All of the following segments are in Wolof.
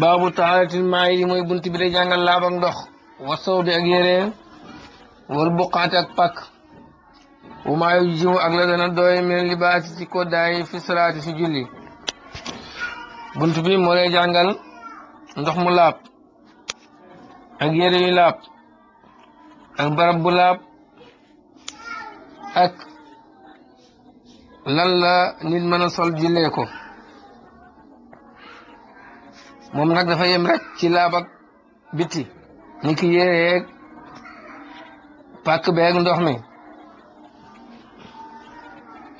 baabu taxaaratil maa yi mooy bunt bi day jàngal laab ak ndox wasaw bi ak yére wal buqaate ak pàkk wu maa yu jiw ak la dana doy mel libaasi ci koddaay fi salaati fi julli bunt bi moo lay jàngal ndox mu laab ak yére yu laab ak barab bu laab ak lan la nit mën a sol jullee ko moom nag dafa yem rek ci laab ak biti ni ki yéreeg pàkk beeg ndox mi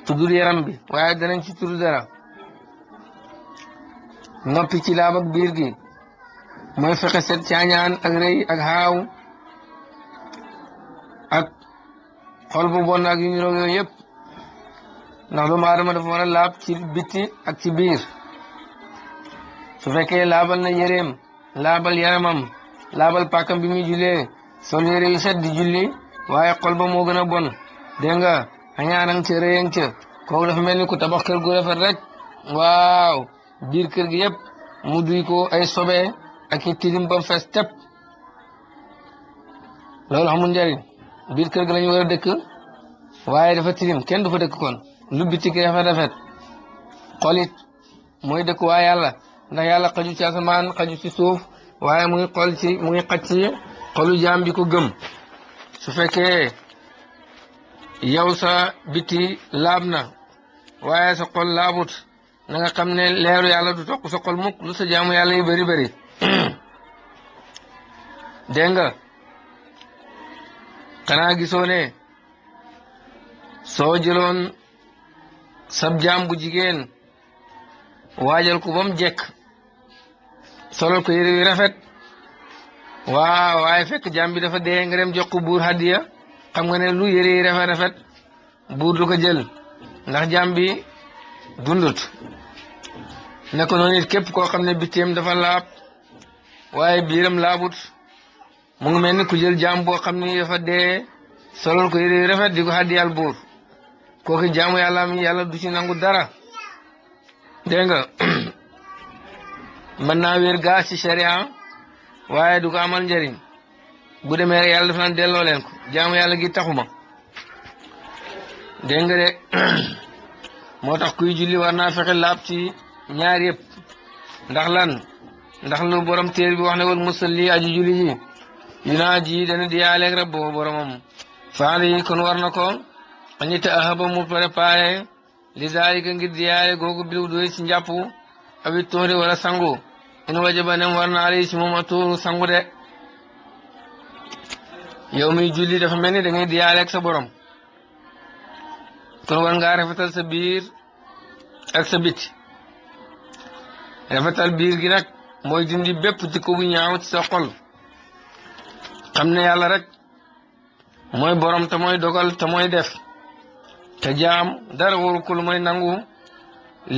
tuddul yaram bi waaye danañ ci tudd dara noppi ci laab ak biir gi mooy fexe set caañaan ak rëy ak xaaw ak xol bu bon ak yu ñu roog yooyu yëpp ndax doomu aadama dafa war a laab ci bitti ak ci biir su fekkee laabal na yéreem laabal yaramam laabal pàkkam bi muy jullee sol yére yu set di julli waaye xol ba moo gën a bon dégg nga añaanang ca rëyang ca kooku dafa mel ni ku tabax kër gu rafet rek waaw biir kër gi yëpp mu duy ko ay sobe ak i tilim ba fees tepp loolu xamul njariñ biir kër gi lañu war a dëkk waaye dafa tilim kenn du fa dëkk kon lu biti gi rafet xolit mooy dëkk waa yàlla ndax yàlla xaju ci asamaan xaju ci suuf waaye muy xaj ci xolu jaam bi ko gëm su fekkee yow sa biti laab na waaye sa xol laabut na nga xam ne leeru yàlla du toq sa xol mukk lu sa jaamu yàlla yu bari bari dégg nga xanaa gisoo ne soo jëloon sab jaam bu jigéen waajal ko ba mu jekk solol ko yére yu rafet waaw waaye fekk jaam bi dafa dee nga dem jox ko buur hadiya xam nga ne lu yére yi rafet rafet buur du ko jël ndax jaam bi dundut ne ko noonu it képp koo xam ne bitteem dafa laab waaye biiram laabut mu ngi mel ni ku jël jaam boo xam ni dafa dee solol ko yére yu rafet di ko hadiyal buur kooku jaamu yàlla mi yàlla du ci nangu dara dégg nga mën naa wér gaa ci sharia waaye du ko amal njëriñ bu demee rek yàlla dafa naan delloo leen ko jaamu yàlla gi taxuma dégg nga de moo tax kuy julli war naa fexe laab ci ñaar yëpp ndax lan ndax lu borom téer bi wax ne wal musalli aji julli ji yunaa ji dana diyaaleeg rab boobu boromam faale yi kon war na ko añi ta ahaba mu préparé li zaalika ngir diyaale googu bilu doy ci njàpp abi tuuri wala sangu in wajaba nem war na ali ci moom a tuuru sangu de yow miy julli dafa mel ni da ngay diyaaleeg sa borom kon war ngaa rafetal sa biir ak sa biti rafetal biir gi nag mooy dindi bépp jikko bu ñaaw ci sa xol xam ne yàlla rek mooy borom te mooy dogal te mooy def te jaam dara waru ko lu mooy nangu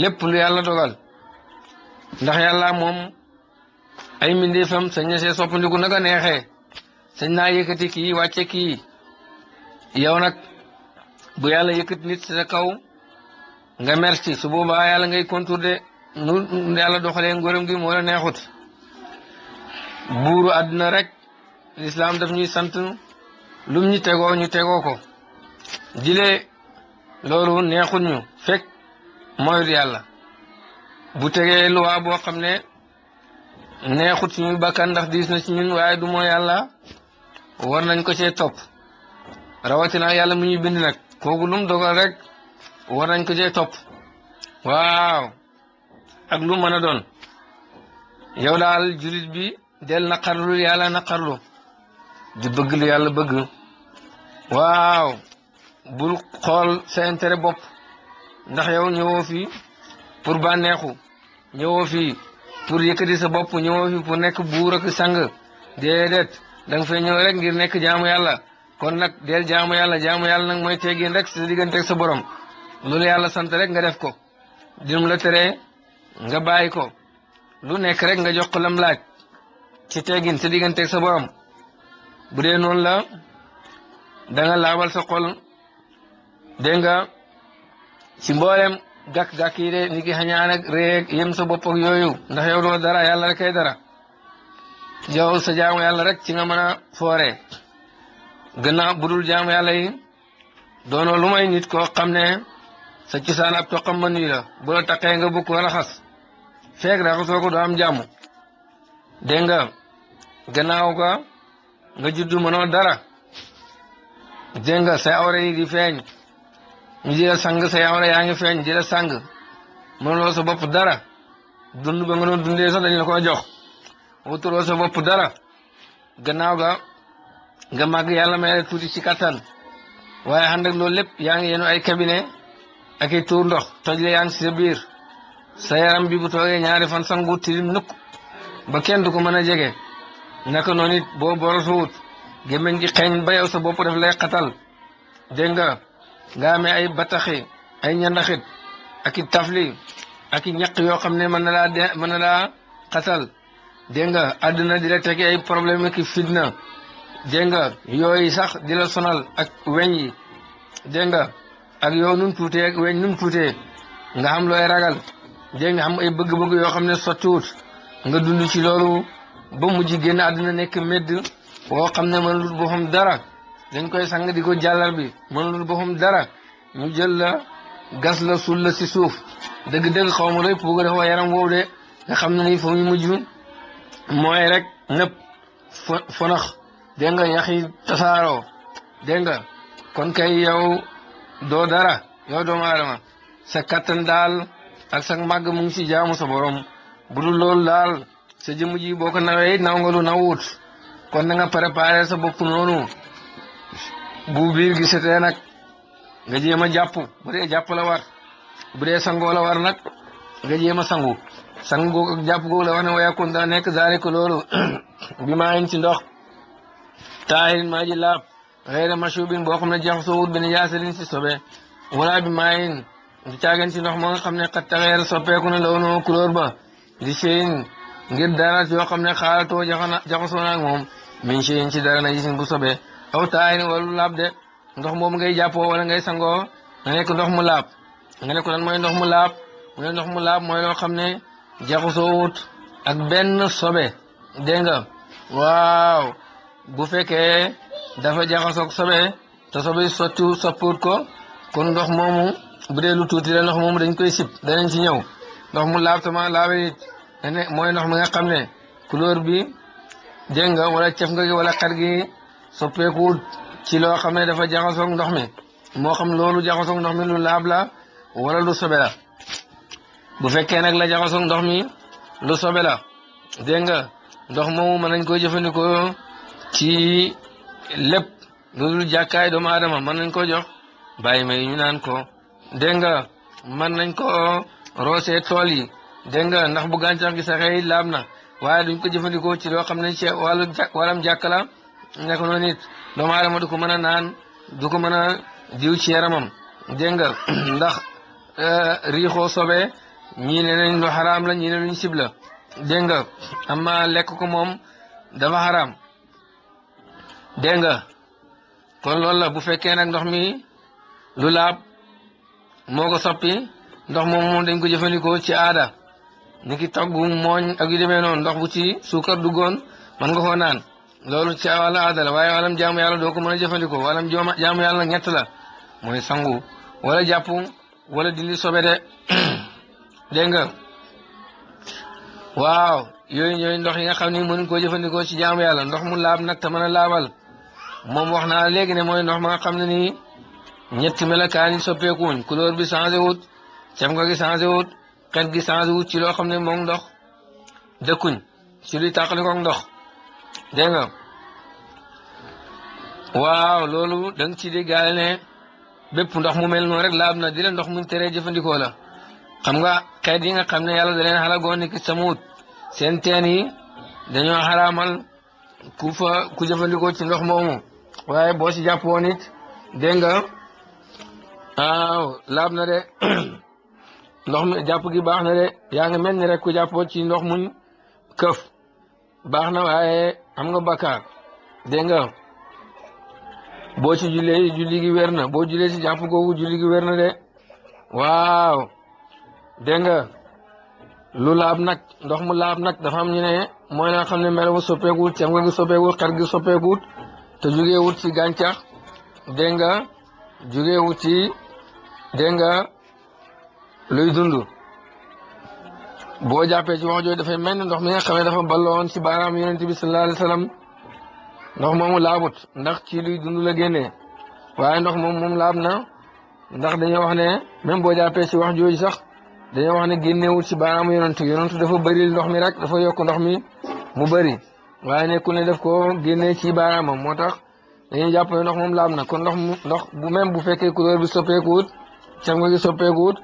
lépp lu yàlla dogal ndax yàlla moom ay mbindeefam sañ na see soppandiku naka neexee sañ naa yëkkati kii wàcce kii yow nag bu yàlla yëkkati nit sa kaw nga merci su boobaa yàlla ngay contourner nu yàlla doxalee ngóoram gi moo la neexut buuru àdduna rek lislaam daf ñuy sant lum ñu tegoo ko jile loolu neexut ñu fekk moyut yàlla bu tegee luwaa boo xam ne neexut suñu bakkan ndax diis na ci ñun waaye du mooy yàlla war nañ ko cee topp rawatina yàlla mu ñuy bind nag kooku lum dogal rek war nañ ko cee topp waaw ak lu mën a doon yow daal julit bi del naqarlu yàlla naqarlu di bëgg lu yàlla bëgg waaw bul xool sa intérêt bopp ndax yow ñëwoo fii pour bànneexu ñëwoo fii pour yëkkati sa bopp ñëwoo fii pour nekk buur ak sang déedéet da nga fay ñëw rek ngir nekk jaamu yàlla kon nag del jaamu yàlla nag mooy teggin rek sa diggante ak sa borom loolu yàlla sant rek nga def ko dinum la tere nga bàyyi ko lu nekk rek nga jox ko lam laaj ci teggin sa diggante ak sa borom bu dee noonu la da nga laabal sa xol dégg nga ci mboolem gàkk-gàkk yi de ni ki xañaan ak réeg yem sa bopp ak yooyu ndax yow doo dara yàlla rek ay dara yow sa jaamu yàlla rek ci nga mën a fooree gannaaw budul jaamu yàlla yi doonoo lu may nit koo xam ne sa cosaan ab toqam ma nuyu la bu la taqee nga bëgg ko raxas feeg raxasoo ko doo am jàmm dégg nga gannaaw ga nga juddu mënoo dara dégg nga say awra yi di feeñ ñu di la sang say awra yaa ngi feeñ di la sang mënuloo sa bopp dara dund ba nga doon dundee sax dañ la ko jox wutuloo sa bopp dara gannaaw ga nga màgg yàlla may la tuuti ci kattan waaye ànd ak loolu lépp yaa ngi yenu ay cabinet ak i tuur ndox toj la yaa ngi si sa biir sa yaram bi bu toogee ñaari fan sangu tilim nukk ba kenn du ko mën a jege naka noonu it boo borosuwut gémmiñ gi xeeñ ba yow sa bopp daf lay xatal dégg nga amee ay bataxi ay ñandaxit ak i tafli ak i ñaq yoo xam ne mën na laa xatal dégg nga àdduna di la teg ay problème ki fitna dégg nga yooyu sax di la sonal ak weñ yi dégg nga ak yow nun tuutee ak weñ nun tuutee nga xam looy ragal dégg nga xam ay bëgg-bëgg yoo xam ne sottiwut nga dund ci loolu ba mujj génn àdduna nekk medd woo xam ne mënul boppam dara dañ koy sang di ko jàllar bi mënul boppam dara ñu jël la gas la suul la si suuf dëgg-dëgg xaw ma looy puuga dafa yaram woowu de nga xam ne nii fa mu mujj mooy rek nëpp fonax dégg nga yax yi tasaaroo dégg nga kon kay yow doo dara yow doomu aadama sa kattan daal ak sa màgg mu ngi si jaamu sa borom bu dul loolu daal sa jëmm ji boo ko nawee it naw nga lu nawut kon na nga préparé sa bopp noonu bu biir gi setee nag nga jéem a jàpp bu dee jàpp la war bu dee sangoo la war nag nga jéem a sangu sangu googu ak jàpp googu la wax ne wayakun daa nekk zaalika loolu bi maa ngi ci ndox taahirin maa ji laab xëyra mashubin boo xam ne jaxasoo wut benn yaasalin si sobe wala bi maa ngi di caagan ci ndox moo nga xam ne xat taxeer soppeeku na law noo couleur ba di seen ngir dara yoo xam ne xaalatoo jaxasoo naag moom min seen ci dara na gisin bu sobe aw taahirin wala lu laab de ndox moom ngay jàppoo wala ngay sangoo nga nekk ndox mu laab nga ne ko lan mooy ndox mu laab mu ne ndox mu laab mooy loo xam ne jaxasoo wut ak benn sobe dégg nga waaw bu fekkee dafa jaxasoog sobe te sobe soppiwut ko kon ndox moomu bu dee lu tuuti la ndox moomu dañ koy sib danañ ci ñëw ndox mu laab tama laabe it ne mooy ndox mi nga xam ne couleur bi dégg nga wala cef nga gi wala xet gi soppeekuwut ci loo xam ne dafa jaxasoog ndox mi moo xam loolu jaxasoog ndox mi lu laab la wala lu sobe la bu fekkee nag la jaxasoog ndox mi lu sobe la dégg nga ndox moomu mën nañ koy jëfandikoo ci lépp loolu jàkkaay doomu aadama mën nañ ko jox bàyyi may ñu naan ko dégg nga mën nañ ko roosee tool yi dégg nga ndax bu gàncax gi saxee laab na waaye duñ ko jëfandikoo ci loo xam ne ci wàllum jàkk la nekk noonu it doomu aadama du ko mën a naan du ko mën a diw ci yaramam dégg nga ndax riixoo sobe ñii ne nañ lu xaraam la ñii ne luñ sib la dégg nga amma lekk ko moom dafa xaraam dégg nga kon loolu la bu fekkee nag ndox mi lu laab moo ko soppi ndox moom dañ ko jëfandikoo ci aada ni ki togg mooñ ak yu demee noonu ndox bu ci suukar duggoon mën nga koo naan loolu ci wàllu aada la waaye wàllam jaamu yàlla doo ko mën a jëfandikoo wàllam jaamu yàlla ñett la mooy sangu wala jàpp wala dindi sobe de dégg nga waaw yooyu ñooy ndox yi nga xam ni mënuñ koo jëfandikoo ci jaamu yàlla ndox mu laab nag te mën a laabal moom wax naa léegi ne mooy ndox ma nga xam ne nii ñetti melokaan yi soppeekuwuñ couleur bi changé wut caf nga gi changé wut xet gi changé wut ci loo xam ne moom ndox dëkkuñ ci luy tàqali koog ndox dégg nga waaw loolu da nga ci déggaale ne bépp ndox mu mel noonu rek laab na di la ndox muñ teree jëfandikoo la xam nga xeet yi nga xam ne yàlla da leen xalagoon ni ki samuut seen teen yi dañoo xaraamal ku jëfandikoo ci ndox moomu waaye boo si jàppoo nit dégg nga waaw laab na de ndox mi jàpp gi baax na de yaa ngi mel ni rek ku jàppoo ci ndox muñ këf baax na waaye am nga bakkaar dégg nga boo ci jullee julli gi wér na boo jullee si jàpp googu julli gi wér na de waaw dégg nga lu laab nag ndox mu laab nag dafa am ñu ne mooy la nga xam ne melawu soppeekuwut cam nga gi soppeekuwut xet gi soppeekuwut te jugeewut ci gàncax dégg nga jugeewut ci dégg nga luy dund boo jàppee ci wax jooju dafay mel ni ndox mi nga xam ne dafa balloon ci baaraam yonent bi sallallahu alayhi wa sallam ndox moomu laabut ndax ci luy dund la génnee waaye ndox moom laab na ndax dañoo wax ne même boo jàppee ci wax jooju sax dañoo wax ne génneewut ci baaraamu yonent dafa bëri ndox mi rek dafa yokk ndox mi mu bëri waaye nekkul ne daf ko génnee ci baaraamam moo tax dañuy jàpp ne ndox moom laab na kon ndox bu même bu fekkee couleur bi soppeekuwut cam gi soppeekuwut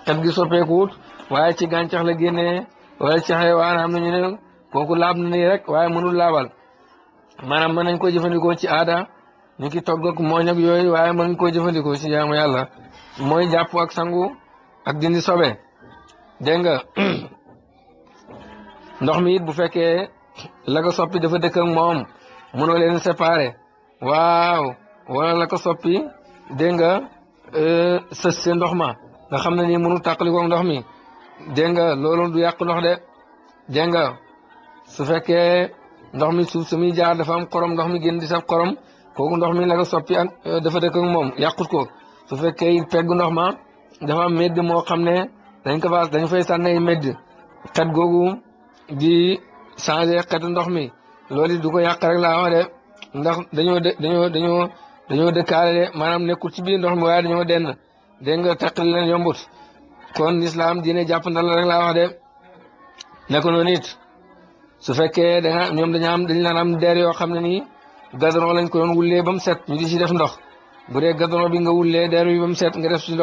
xet gi soppeekuwut waaye ci gàncax la génnee wala ci xayawaan am nañu ne kooku laab na nii rek waaye mënul laabal maanaam mën nañ ko jëfandikoo ci aada ñu ki togg ak mooñ ak yooyu waaye mën nañ koo jëfandikoo ci jaamu yàlla mooy jàpp ak sangu ak dindi sobe dégg nga ndox mi it bu fekkee la ko soppi dafa dëkk ak moom mënoo leen séparé waaw wala la ko soppi dégg nga sës se ndox ma nga xam ne nii mënu tàqalikoo ndox mi dégg nga loolu du yàq ndox de dégg nga su fekkee ndox mi suuf su muy jaar dafa am xorom ndox mi génn di saf xorom kooku ndox mi la ko soppi ak dafa dëkk ak moom yàqut ko su fekkee peggu ndox ma dafa am medd moo xam ne dañ fay sànni medd xet googu di changé xetu ndox mi loolu du ko yàq rek laa wax de ndax dañoo dëkkaale de maanaam nekkul ci biir ndox mi waaye dañoo denn dégg nga teqali leen yombut kon lislaam diine jàpp ndal rek laa wax de nekk noonu it su fekkee ñoom dañ laan am der yoo xam ne nii gadron lañ ko doon wullee ba mu set ñu di ci def ndox bu dee gadron bi nga wullee der bi ba mu set nga def ci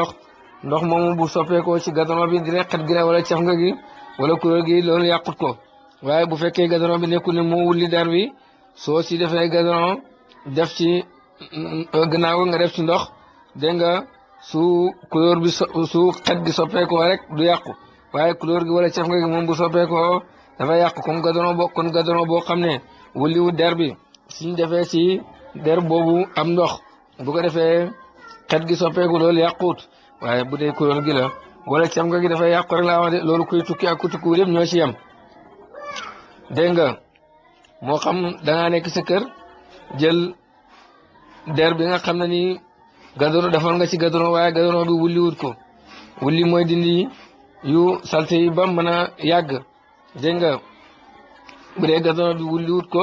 ndox moomu bu soppeekoo ci gadron bi di xet gi wala caf nga gi wala couleur gi loolu yàqut ko waaye bu fekkee gadron bi nekkul ne moo wulli der bi soo si defee gadron def ci gannaaw nga def ci ndox dégg nga su couleur bi su xet gi soppeekoo rek du yàqu waaye couleur gi wala caf nga gi moom bu soppeekoo dafa yàqu comme gadron boo xam ne wulliwu der bi suñ defee ci der boobu am ndox bu ko defee xet gi soppeeku loolu yàquut waaye bu dee couleur gi la wala cam nga gi dafay yàqu rek laa wax de loolu kuy tukki ak ku tukkiwul yëpp ñoo ci yem dégg nga moo xam dangaa nekk sa kër jël der bi nga xam ne nii gadron defoon nga ci gadron waaye gadron bi wulliwut ko wulli mooy dindi yu salte yi ba mën a yàgg dégg nga bu dee gadron bi wulliwut ko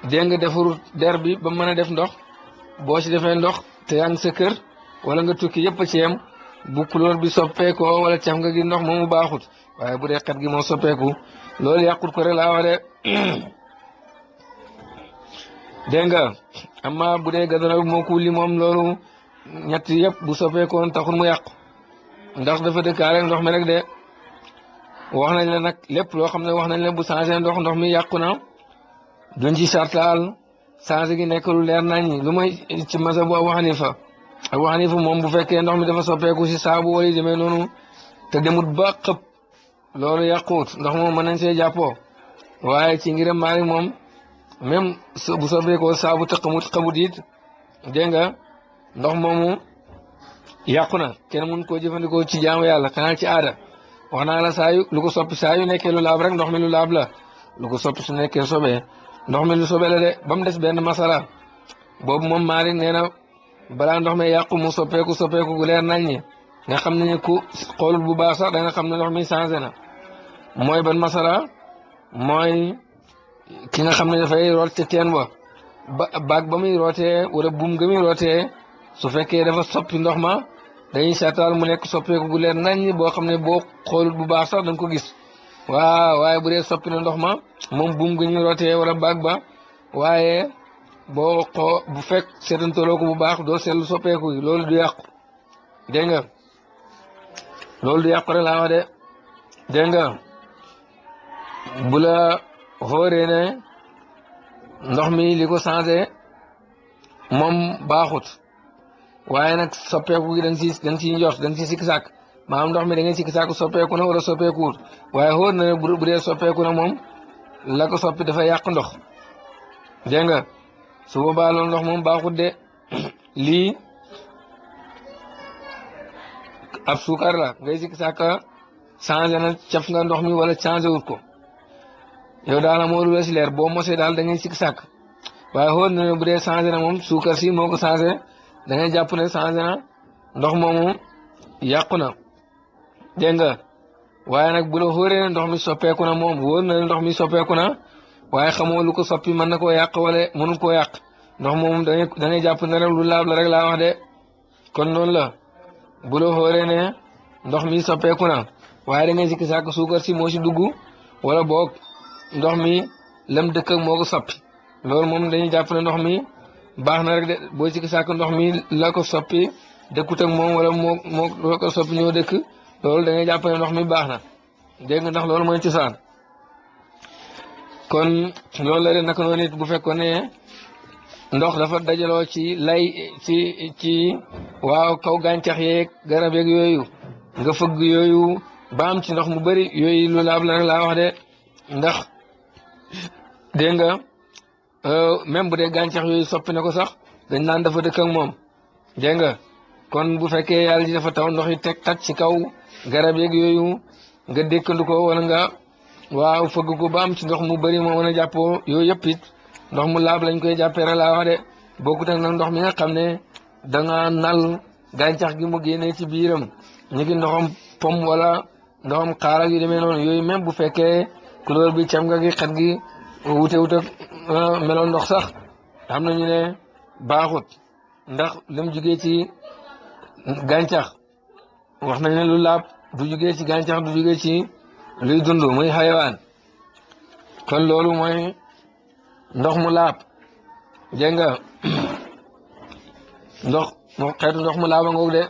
dégg nga defarut der bi ba mën a def ndox boo ci defee ndox te yaa ngi sa kër wala nga tukki yëpp a ci yem bu couleur bi soppeekoo wala caf nga gi ndox moomu baaxut waaye bu dee xet gi moo soppeeku loolu yàqut ko rek laa wax de dégg nga amma bu dee gadron bi moo ko wulli moom loolu ñett yëpp bu soppeekoon taxul mu yàqu ndax dafa dëkkaale ndox mi rek de wax nañ la nag lépp loo xam ne wax nañ la bu changé ndox mi yàqu na duñ ci sartaal changé gi nekk lu leer nañ lu may ci masa bu Abu Hanifa moom bu fekkee ndox mi dafa soppeeku si saabu wala demee noonu te demut ba xëpp loolu yàquut ndox moom mën nañ see jàppoo waaye ci ngiram Maalik moom même bu soppeekoo saabu te xamut it dégg nga ndox moomu yàqu na kenn mun koo jëfandikoo ci jaamu yàlla xanaa ci aada wax naa la lu ko soppi saa yu nekkee lu laab rek ndox mi lu laab la lu ko soppi su nekkee sobee ndox mi lu sobee la de ba mu des benn masala boobu moom Maalik nee na balaa ndox mi yàqu mu soppeeku gu leer nañ ñi nga xam ne ku xoolul bu baax sax da nga xam ne ndox mi changé na mooy ban masala mooy ki nga xam ne dafay root ca teen ba baag ba muy rootee wala buum ga muy rootee su fekkee dafa soppi ndox ma dañuy seetal mu nekk soppeeku gu leer nañ boo xam ne boo xoolul bu baax sax da nga ko gis waaye bu dee soppi na ndox ma moom buum ga ñuy rootee wala baag ba waaye boo bu fekk seetantaloo ko bu baax doo seetlu soppeeku yi loolu du yàqu dégg nga loolu du yàqu rek laa wax de dégg nga bu la xóoree ne ndox mi li ko changé moom baaxut waaye nag soppeeku gi da nga ciy njort da nga ciy sikki sàkk maanaam ndox mi da ngay sikki sàkk soppeeku na wala soppeekuwut waaye xóor na bu dee soppeeku na moom la ko soppi dafa yàq ndox dégg nga su boobaa loolu ndox moom baaxut de lii ab suukar la ngay sikki sàkk changé na caf nga ndox mi wala changé wut ko yow daal moo lu la si leer boo mosee daal da ngay sikk sàkk waaye xool na ne bu dee changé na moom suukar si moo ko changé da ngay jàpp ne changé na ndox moomu yàqu na dégg nga waaye nag bu la xóoree ne ndox mi soppeeku na moom wóor na ne ndox mi soppeeku na waaye xamoo lu ko soppi mën na koo yàq wala mënu koo yàq ndox moomu da ngay jàpp ne rek lu laab la rek laa wax de kon noonu la bu la xóoree ne ndox mi soppeeku na waaye da ngay sikki sàkk suukar si moo si dugg wala boog ndox mi lam dëkk ak moo ko soppi loolu moom dañuy jàpp ne ndox mi baax na rek de boo sikki sàkk ndox mi la ko soppi dëkkut ak moom wala moo ko soppi ñoo dëkk loolu da ngay jàpp ne ndox mi baax na dégg nga ndax loolu mooy cosaan kon loolu la de naka noonu it bu fekkoon ne ndox dafa dajaloo ci lay ci waaw kaw gàncax yeeg garab yeeg yooyu nga fëgg yooyu ba am ci ndox mu bëri yooyu lu laab la rek laa wax de ndax dégg nga même bu dee gàncax yooyu soppi na ko sax dañ naan dafa dëkk ak moom dégg nga kon bu fekkee yàlla ji dafa taw ndox yi teg tat ci kaw garab yeeg yooyu nga dékkandu ko wala nga waaw fëgg ko ba am ci ndox mu bëri moo mën a jàppoo yooyu yëpp it ndox mu laab lañ koy jàppee rek laa wax de bokkut ak nag ndox mi nga xam ne da nga nal gàncax gi mu génnee ci biiram ñu ngi ndoxam pom wala ndoxam xaar ak yu demee noonu yooyu même bu fekkee couleur bi cam nga gi xet gi wute meloon ndox sax xam nañu ne baaxut ndax lim jugee ci gàncax wax nañ ne lu laab du jugee ci gàncax du jugee ci luy dund muy xayawaan kon loolu mooy ndox mu laab dégg nga xeetu ndox mu laaba ngoog de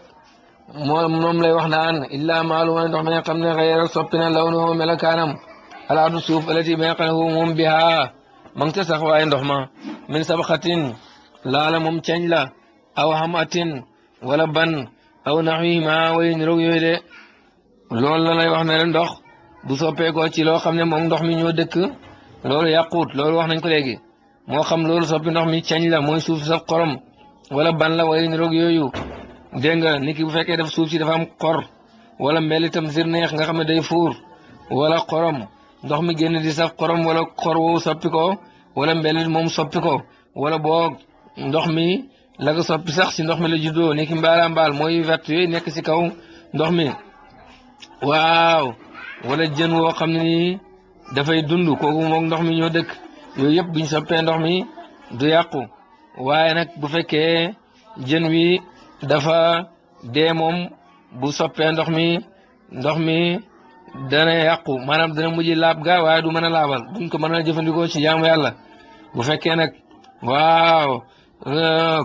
moom lay wax naan illa maalu mooy ndox mi nga xam ne xëyra soppi na law no melakaanam alaadu suuf alati bi nga xam ne moom bihaa ma ngi ca sax waaye ndox ma min sabxatin laala moom ceeñ la aw hamatin wala ban aw naxwihima way niroog yooyu de loolu la lay wax ne ndox bu soppeekoo ci loo xam ne moom ndox mi ñoo dëkk loolu yàquut loolu wax nañ ko léegi moo xam loolu soppi ndox mi ceeñ la mooy suuf saf xorom wala ban la way niroog yooyu dégg nga nit ki bu fekkee daf suuf si dafa am xor wala mbel itam sirneex nga xam ne day fuur wala xorom ndox mi génn di saf xorom wala xor woowu soppi ko wala mbelit moom soppi ko wala boog ndox mi la ko soppi sax si ndox mi la juddoo ni ki mbaal mooy vert yooyu nekk si kaw ndox mi waaw wala jën woo xam ne nii dafay dund kooku moom ndox mi ñoo dëkk yooyu yëpp buñ soppee ndox mi du yàqu waaye nag bu fekkee jën wi dafa dee moom bu soppee ndox mi dana yàqu maanaam dana mujj laab ga waaye du mën a laabal duñ ko mën a jëfandikoo ci jaamu yàlla bu fekkee nag waaw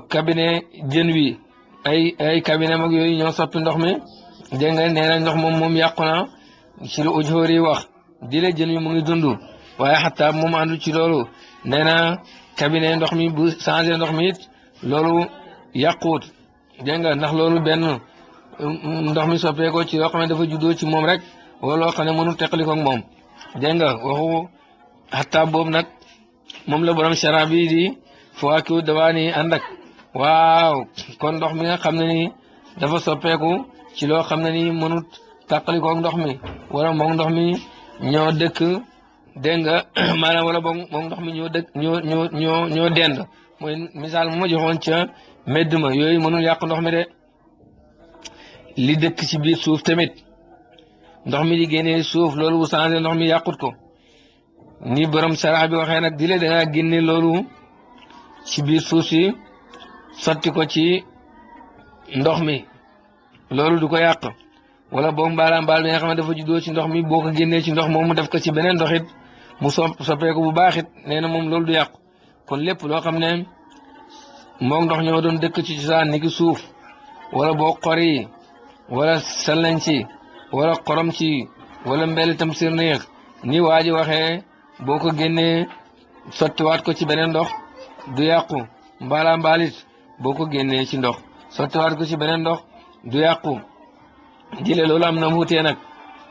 cabinet jën wi ay cabinet mag yooyu ñoo soppi ndox mi dégg nga nee na ndox moom yàqu na ci lu ujoor yi wax di la jën wi mu ngi dund waaye xataa moom àndu ci loolu nee na cabinet ndox mi bu changé ndox mi it loolu yàquut dégg nga ndax loolu benn ndox mi soppeekoo ci loo xam ne dafa juddoo ci moom rek wala loo xam ne mënul teqali ko ak moom dégg nga waxu xataa boobu nag moom la borom shara bi di fawaakihu dawaani ànd ak waaw kon ndox mi nga xam ne nii dafa soppeeku ci loo xam ne nii mënut teqali ko ak ndox mi wala moom ndox mi ñoo dëkk dégg nga maanaam wala boog moom ndox mi ñoo dëkk ñoo dend mooy misaal mu ma joxoon ca medd ma yooyu mënul yàq ndox mi de li dëkk ci biir suuf tamit ndox mi di génnee suuf loolu bu changé ndox mi yàqut ko ni borom sarax bi waxee nag di le da ngaa génne loolu ci biir suuf si sotti ko ci ndox mi loolu du ko yàq wala boog mbaal bi nga xam ne dafa juddoo ci ndox mi boo ko génnee ci ndox moom mu def ko ci beneen ndox it mu soppeeku bu baax it nee na moom loolu du yàqu kon lépp loo xam ne moom ndox ñoo doon dëkk ci cosaan ni ki suuf wala boog xor yi wala sallañ ci wala xorom ci wala mbel itam sirneex ni waa ji waxee boo ko génnee sottiwaat ko ci beneen ndox du yàqu mbaalit boo ko génnee ci ndox sottiwaat ko ci beneen ndox du yàqu jëlee loolu am na wuutee nag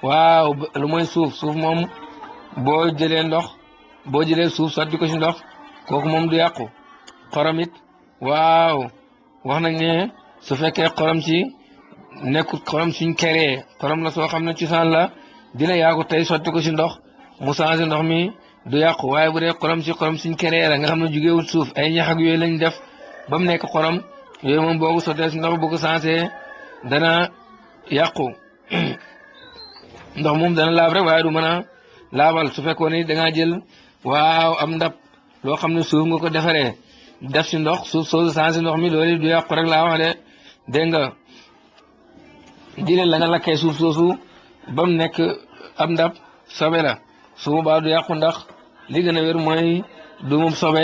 waaw lu mooy suuf moom boo jëlee ndox boo jëlee suuf sotti ko ci ndox kooku moom du yàqu xorom it waaw wax nañ ne su fekkee xorom ci nekkul xorom suñ keree xorom la soo xam ne cosaan la dina yaa ko tey sotti ko si ndox mu changé ndox mi du yàqu waaye bu dee xorom si xorom suñ keree la nga xam ne jugewut suuf ay ñax ak yooyu lañ def ba mu nekk xorom yooyu moom boo ko sottee si ndox bu ko changé dana yàqu ndox moom dana laab rek waaye du mën a laabal su fekkoon ni da ngaa jël waaw am ndab loo xam ne suuf nga ko defaree def si ndox suuf soosu changé ndox mi loolu du yàqu rek laa wax de dégg nga jëlee la nga lakkee suuf soosu ba mu nekk am ndab sobe la su boobaa du yàqu ndax li gën a wér mooy du moom sobe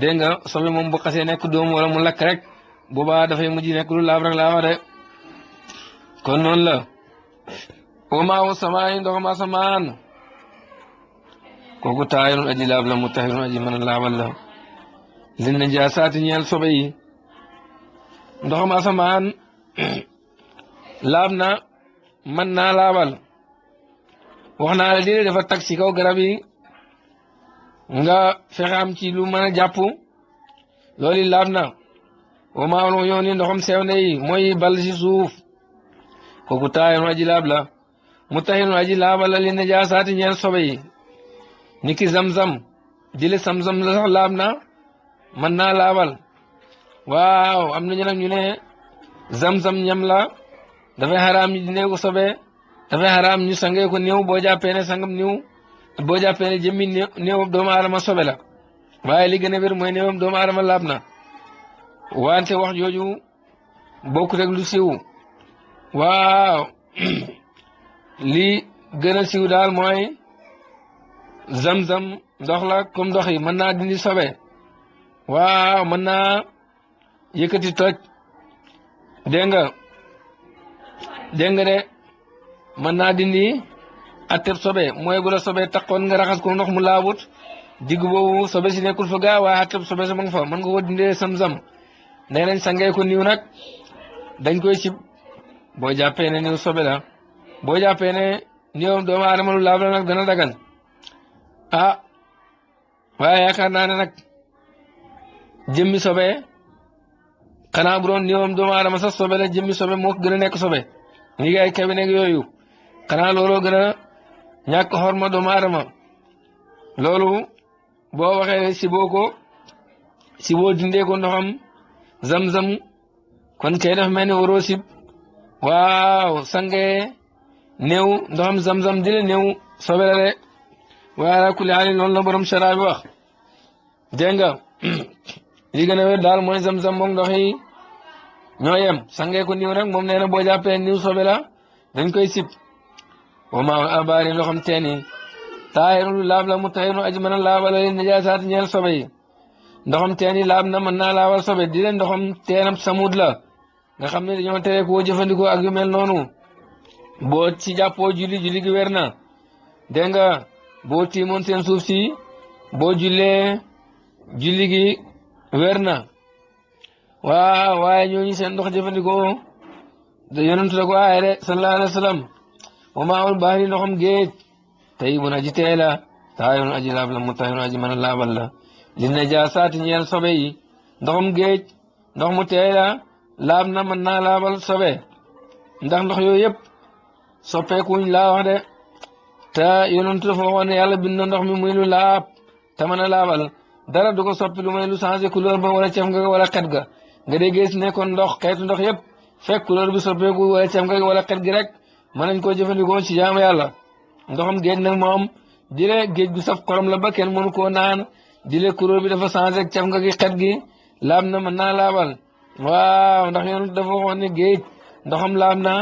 dégg nga sobe moom bu xasee nekk doom wala mu lakk rek boobaa dafay mujj nekk lu laab rek laa wax de kon noonu la wa maawu samaay ndoxam asamaan kooku taahirun aji laab la mutahharun aji mën a laabal la lin najaasaati ñeel sobe yi ndoxam asamaan laab na mën naa laabal wax naa la lii dafa tag ci kaw garab yi nga fexe am ci lu mën a jàpp loolu laab na wa maawul yoon yi ndoxam sew ne yi mooy bal ci suuf kooku taahirun aji laab la mutahharun aji laabal la li najaasaati ñeel sobe yi niki zamzam jële zamzam la sax laab na mën naa laabal waaw am na ñu nag ñu ne zamzam ñam la dafay xaraam ñu dindee ko sobe dafay xaraam ñu sangee ko néew boo jàppee ne sangam néew boo jàppee ne jëmmi néewam doomu aadama sobe la waaye li gën a wér mooy néewam doomu aadama laab na wante wax jooju bokk rek lu siiw waaw li gën a siiw daal mooy zamzam ndox la comme ndox yi mën naa dindi sobe waaw mën naa yëkkati toj dégg nga de mën naa dindi atteb sobe mooy bu la sobe takkoon nga raxas ko ndox mu laabut digg boobu sobe si nekkul fa gaa waaye atteb sobe sa ma nga fa mën nga ko dindee zamzam nee nañ sangee ko niw nag dañ koy sib boo jàppee ne niw sobe la boo jàppee ne niwam doomu aadama lu laab la nag dana dagan ah waaye yaakaar naa ne nag jëmmi sobe xanaa bu doon niwam doomu aadama sax sobe la jëmmi sobe moo ko gën a nekk sobe ñi ngay kabi nekk yooyu xanaa looloo gën a ñàkk xorma doomu aadama loolu boo waxee si boo dindee ko ndoxam zamzam kon kay dafa mel ni waroo sib waaw sange néew ndoxam zamzam di la néew sobe la de waaye ala kulli haal loolu la borom shara bi wax dégg nga li gën a wér daal mooy zamzam moom ndox yi ñoo yem sangee ko niw rek moom nee na boo jàppee niw sobe la dañ koy sib wa maa abaari ndoxam teen yi taahirun lu laab la mutahharun aji mën a laabal li najaasaat ñeel sobe yi ndoxam teen yi laab na mën naa laabal sobe di leen ndoxam teenam samud la nga xam ne dañoo tere koo jëfandikoo ak yu mel noonu boo ci jàppoo julli gi wér na dégg nga boo tiimoon seen suuf si boo jullee julli gi wér na waaw waaye ñooñu seen ndox jëfandikoo da yonentu la ko aaye de sallallahu alayhi wa sallam wa maa'ul bahri ndoxam géej tayyibun aji teey la taahirun aji laab la mutahharun aji mën a laabal la li najaasaati ñeel sobe yi ndoxam géej ndox mu teey la laab na mën naa laabal sobe ndax ndox yooyu yëpp soppeekuñ laa wax de te yonentu dafa waxoon ne yàlla bind na ndox mi muy lu laab te mën a laabal dara du ko soppi lu may lu changé couleur ba wala caf nga wala xet ga nga dee gis ne kon ndox xeetu ndox yëpp fekk couleur bi soppeeku wala caf nga wala xet gi rek mën nañ koo jëfandikoo ci jaamu yàlla ndoxam géej nag moom dile géej gu saf xorom la ba kenn mënu koo naan dile couleur bi dafa changé caf nga gi xet gi laab na mën naa laabal waaw ndax yonentu dafa waxoon ne géej ndoxam laab na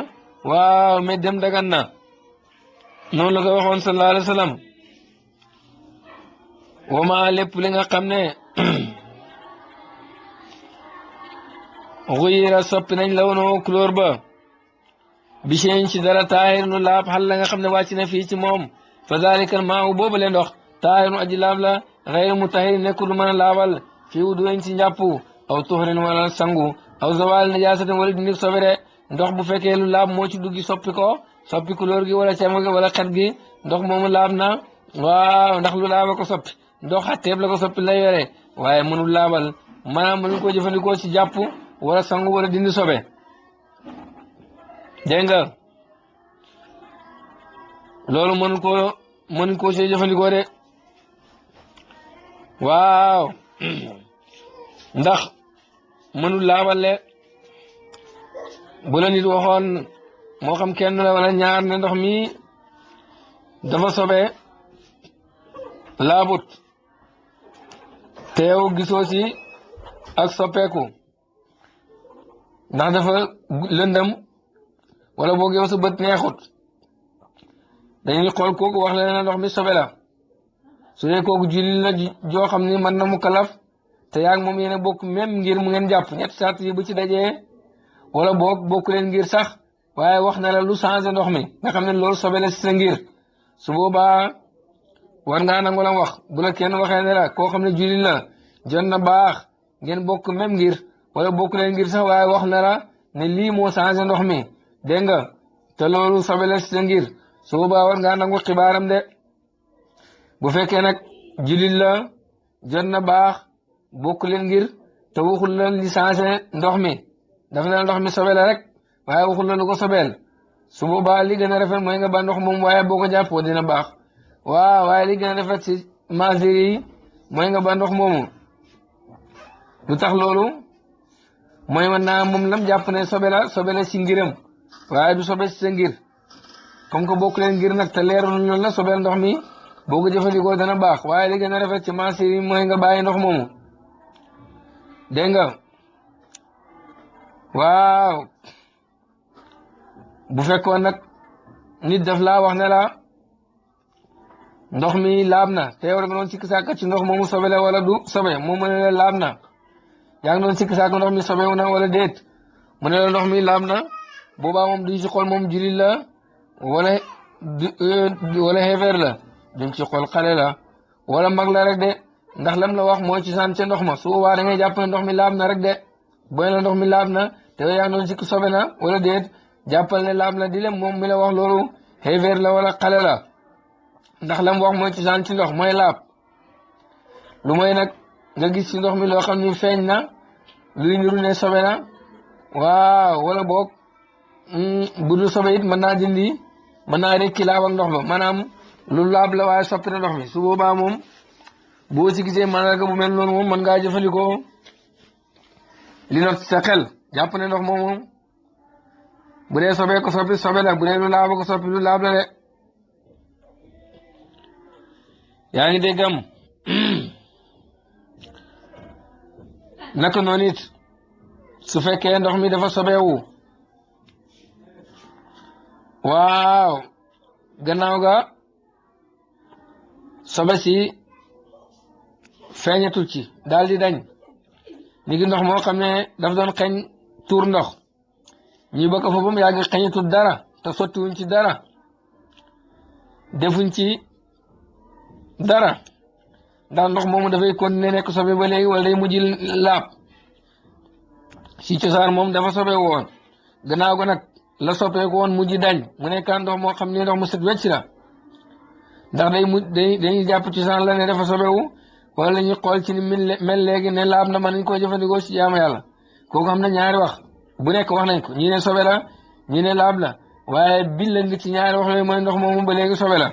waaw mais dem dagan na noonu la ko waxoon sallallahu alayhi wa sallam wama lépp li nga xam ne xuyira soppi nañ la woon couleur ba bi seen ci dara taahir nu laab xal la nga xam ne wàcc na fii ci moom fa dalika maa boobu leen ndox taahir nu aji laab la xayru mutahhir nekkul mën a laabal fii wuduwee ci njàpp aw tuxrin wala sangu aw zawal najaasatin wala dindi sobe de ndox bu fekkee lu laab moo ci duggi soppi couleur gi wala cam gi wala xet gi ndox moomu laab na waaw ndax lu laaba ko soppi ndox xatteeb la ko soppi la yore waaye mënul laabal maanaam mënul ko jëfandikoo ci jàpp wala sangu wala dindi sobe dégg nga loolu mënu koo see jëfandikoo de waaw ndax mënul laabale bu la nit waxoon moo xam kenn la wala ñaar ne ndox mi dafa sobe laabut teew gisoo si ak soppeeku ndax dafa lëndëm wala boog yow sa bët neexut dañuy xool kooku wax la ne ndox mi sobe la su dee kooku jullit la joo xam ni mën na mu kalaf te yaa ngi moom yéen a bokk même ngir mu ngeen jàpp ñetti sart yi bu ci dajee wala boog bokk leen ngir sax waaye wax na la lu changé ndox mi nga xam ne loolu sobe la si sa ngir su boobaa war ngaa nangu la wax bu la kenn waxee ne la koo xam ne jullit la jot na baax ngeen bokk même ngir wala bokk leen ngir sax waaye wax na la ne lii moo changé ndox mi dégg nga te loolu sobe la si sa ngir su boobaa war ngaa nangu xibaaram de bu fekkee nag jullit la jot na baax bokk leen ngir te waxul la li changé ndox mi dafa ne ndox mi sobe la rek waaye waxul la lu ko sobeel su boobaa li gën a rafet mooy nga ba ndox moom waaye boo ko jàppoo dina baax waaye li gën a rafet si masir yi mooy nga ba ndox moomu lu tax loolu mooy man naa moom lam jàpp ne sobe la si ngiram waaye du sobe si sa ngir comme que bokk leen ngir nag te leerul loolu la sobeel ndox mi boo ko jëfandikoo dana baax waaye li gën a rafet ci masir yi mooy nga bàyyi ndox moomu dégg nga waaw bu fekkoon nag nit daf laa wax ne la ndox mi laab na te yow rek noonu sikki sàkk ci ndox moomu sobe la wala du sobe moom mu ne la laab na yaa ngi doon sikki sàkk ndox mi sobewu na wala déet mu ne la ndox mi laab na boobaa moom duñ ci xool moom jullit la wala xeefeer la duñ ci xool xale la wala mag la rek de ndax lam la wax moo ci saan ca ndox ma su boobaa da ngay jàpp ne ndox mi laab na rek de booy la ndox mi laab na te yow yaa ngi doon sikki sobe na wala déet jàppal ne laab na di lem moom mi la wax loolu xeefeer la wala xale la ndax lam wax mooy ci saan ci ndox mooy laab lu mooy nag nga gis ci ndox mi loo xam ni feeñ na luy niru ne sobe na waaw wala boog bu dul sobe it mën naa dindi mën naa rekki laab ak ndox ba maanaam lu laab la waaye soppi na ndox mi su boobaa moom boo ci gisee mandarga bu mel noonu moom mën ngaa jëfandikoo li not sa xel jàpp ne ndox moom bu dee sobee ko soppi sobe la bu dee lu laaba ko soppi lu laab la de yaa ngi déggam naka noonu it su fekkee ndox mi dafa sobeewu waaw gannaaw ga sobe si feeñatul ci daal di dañ ni ngi ndox moo xam ne daf doon xeeñ tuur ndox ñi bokk fa ba mu yàgg xeeñatul dara te sottiwuñ ci dara defuñ ci dara ndax ndox moomu dafay continuer nekk sobe ba léegi wala day mujj laab si cosaan moom dafa sobe woon gannaaw ga nag la soppeeku woon mujj dañ mu nekkaan ndox moo xam ne ndox mu set wecc la ndax dañuy jàpp cosaan la ne dafa sobewu wala ñu xool ci ni mel léegi ne laab na mën nañ koo jëfandikoo si jaamu yàlla kooku xam na ñaari wax bu nekk wax nañ ko ñi ne sobe la ñi ne laab la waaye bil la ngi ci ñaari wax yooyu mooy ndox moomu ba léegi sobe la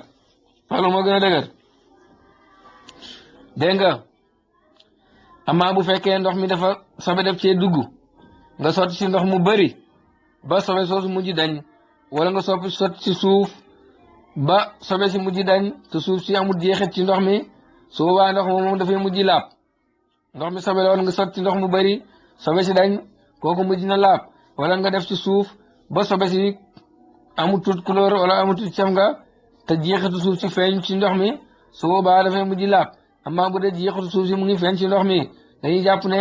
loolu moo gën a dëgër dégg nga amaa bu fekkee ndox mi dafa sobe def cee dugg nga sotti si ndox mu bari ba sobe soosu mujj dañ wala nga sotti si suuf ba sobe si mujj dañ te suuf si amul jeexit ci ndox mi su boobaa ndox moom dafay mujj laab ndox mi sobe la woon nga sotti ndox mu bari sobe si dañ kooku mujj na laab wala nga def ci suuf ba sobe si amul tut couleur wala amul tut caf nga te jeexitu suuf si feeñ ci ndox mi su boobaa dafay mujj laab amaa bu dee jeexitu suuf si mu ngi feeñ ci ndox mi dañuy jàpp ne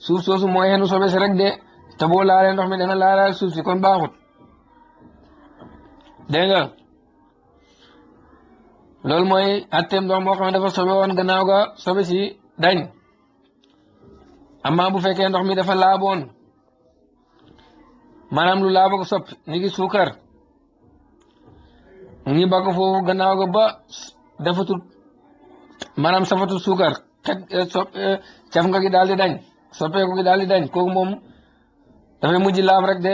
suuf soosu mooy xenu sobe si rek de te boo laalee ndox mi da nga laalaal suuf si kon baaxut dégg nga loolu mooy atteem ndox moo xam ne dafa sobe woon gannaaw ga sobe si dañ amaa bu fekkee ndox mi dafa laaboon maanaam lu laaba ko soppi ni ngi suukar ngi ba ko foofu gannaaw ga ba defatul maanaam safatul suukar caf nga gi daal di dañ soppeeku gi daal di dañ kooku moom dafay mujj laab rek de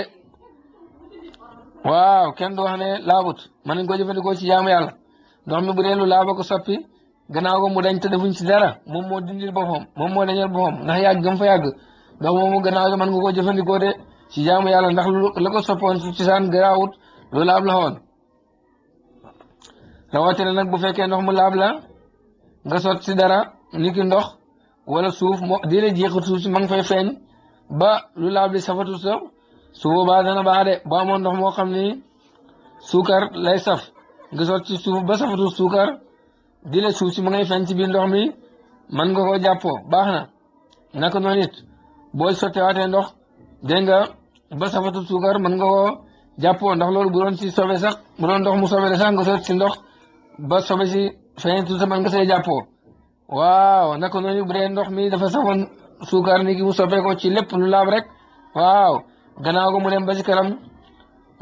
waaw kenn du wax ne laabut mën nañ ko jëfandikoo ci jaamu yàlla ndox mi bu dee lu laaba ko soppi gannaaw ko mu dañ te defuñ ci dara moom moo dindil boppam moom moo dañal boppam ndax yàgg gëm fa yàgg ndox moomu gannaaw ko mën nga koo jëfandikoo de ci jaamu yàlla ndax la ko soppoon ci cosaan garaawut lu laab la woon rawatina nag bu fekkee ndox mu laab la nga sot ci dara niki ndox wala suuf moo di la jeexit suuf si ma ngi fay feeñ ba lu laab li safatu sa su boobaa dana baax de boo amoon ndox moo xam ni suukar lay saf nga sot ci suuf ba safatu suukar di la suuf si ma ngay feeñ ci biir ndox mi man nga koo jàppoo baax na naka noonu it boo sotteewaatee ndox dégg nga ba safatu suukar mën nga koo jàppoo ndax loolu bu doon ci sobe sax bu doon ndox mu sobe la sax nga sot ci ndox ba sobe si feeñ tout ça mën nga say jàppoo waaw naka noonu bu dee ndox mi dafa safoon suukar ni ki mu soppee ko ci lépp lu laab rek waaw gannaaw ko mu dem ba ci kanam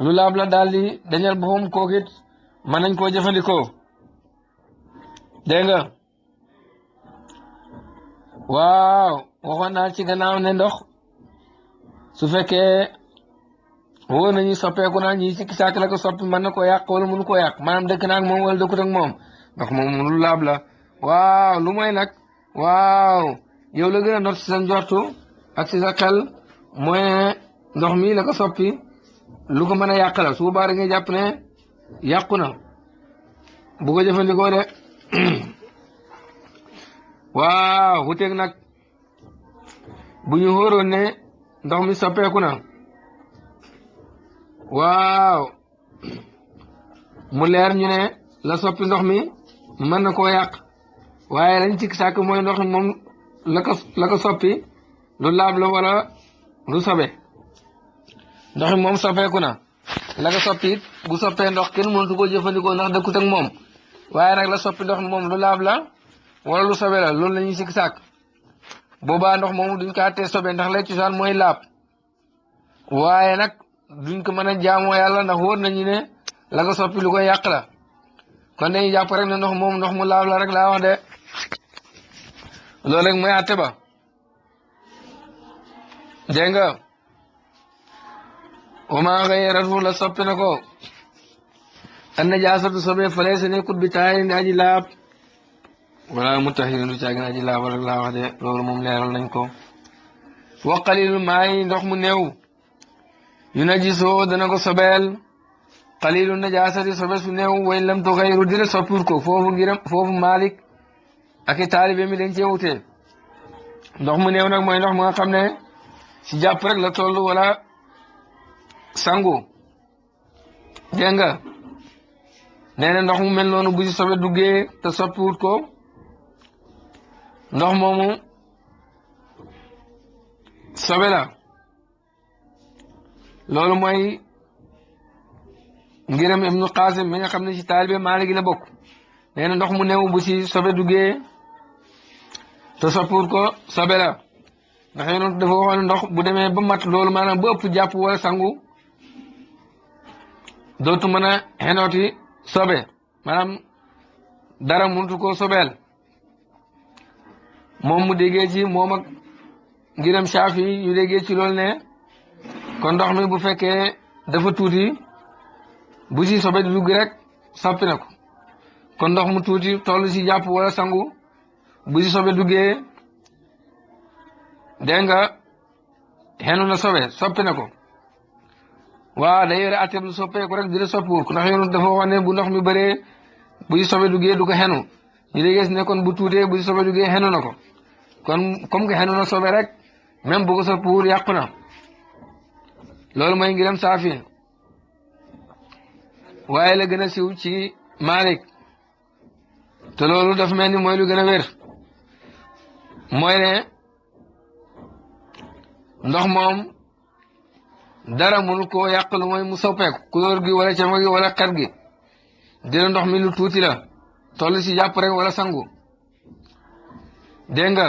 lu laab la daal di dañal boppam kooku it mën nañ koo jëfandikoo dégg nga waaw waxoon naa ci gannaaw ne ndox su fekkee wóor nañu soppeeku naa ñi ci kisaak la ko soppi mën na koo yàq wala mënu koo yàq maanaam dëkk naag moom wala dëkkut ak moom ndox moom lu laab la waaw lu mooy nag waaw yow la gën a not si sa njortu ak si sa xel mooy ndox mi la ko soppi lu ko mën a yàq la su boobaa da ngay jàpp ne yàqu na bu ko jëfandikoo de waaw wuteeg nag bu ñu xóoroon ne ndox mi soppeeku na waaw mu leer ñu ne la soppi ndox mi mën na koo yàq waaye lañ ci sàkk mooy ndox mi moom la ko soppi lu laab la wala lu sobe ndox mi moom soppeeku na la ko soppi it bu soppee ndox kenn mënatu koo jëfandikoo ndax dëkkut ak moom waaye nag la soppi ndox mi moom lu laab la wala lu sobe la loolu la ñuy sikk sàkk boobaa ndox moomu duñ ko àttee sobe ndax lay cosaan mooy laab waaye nag duñ ko mën a jaamoo yàlla ndax wóor nañu ne la ko soppi lu koy yàq la kon dañuy jàpp rek ne ndox moom ndox mu laab la rek laa wax de loolu rek mooy àtte ba dégg nga wama gayratu la soppi na ko an najaasatu sobe fale sa nekkut bi taay ni aji laab wala mutahirin du caagin aji laab rek laa wax de loolu moom leeral nañ ko wa qalilu maay ndox mu néew yu najisoo dana ko sobeel qalilu najaasati sobe su néew way lam to gayru dina soppur ko foofu Malik ak i taalibe mi dañ cee wutee ndox mu néew nag mooy ndox mu nga xam ne si jàpp rek la toll wala sangu dégg nga nee na ndox mu mel noonu bu si sobe duggee te soppiwut ko ndox moomu sobe la loolu mooy ngiram Ibnu Qasim mi nga xam ne ci taalibe Maalik la bokk nee na ndox mu néew bu si sobe duggee te soppiwut ko sobe la ndax yéen dafa waxoon ndox bu demee ba mat loolu maanaam bu ëpp jàpp wala sangu dootu mën a xenooti sobe maanaam dara mënutu ko sobeel moom mu déggee ci moom ak ngiram Shaafi ñu déggee ci loolu ne kon ndox mi bu fekkee dafa tuuti bu si sobe di dugg rek soppi na ko kon ndox mu tuuti toll si jàpp wala sangu bu si sobe duggee dégg nga xenu na sobe soppi na ko waaw day yore atteb lu soppeeku rek dina soppiwul ko ndax yoonu dafa wax ne bu ndox mi bëree bu si sobe duggee du ko xenu ñu déggee si ne kon bu tuutee bu si sobe duggee xenu na ko kon comme que xenu na sobe rek même bu ko soppiwul yàqu na loolu mooy ngiram Saafi waaye la gën a siw ci Malik te loolu dafa mel ni mooy lu gën a wér mooy ne ndox moom dara mënu koo yàq lu mooy mu soppeeku couleur gi wala cama gi wala xet gi dina ndox mi lu tuuti la toll si jàpp rek wala sangu dégg nga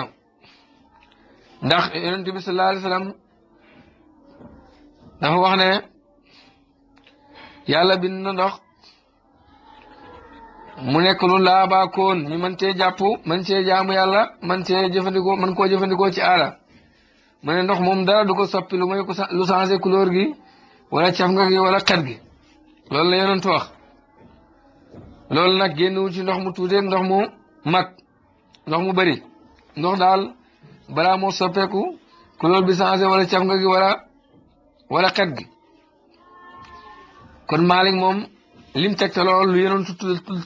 ndax yonent bi sallallahu alayhi wa sallam dafa wax ne yàlla bind na ndox mu nekk lu laabaakoon ñu mën cee jàpp mën cee jaamu yàlla mën cee jëfandikoo mën koo jëfandikoo ci aada mu ne ndox moom dara du ko soppi lu mooy lu changé couleur gi wala caf nga gi wala xet gi loolu la yonent wax loolu nag génnwul ci ndox mu tuuteeg ndox mu mag ndox mu bëri ndox daal balaa moo soppeeku couleur bi changé wala caf nga gi wala xet gi kon Malik moom lim tegtaloo lu yonent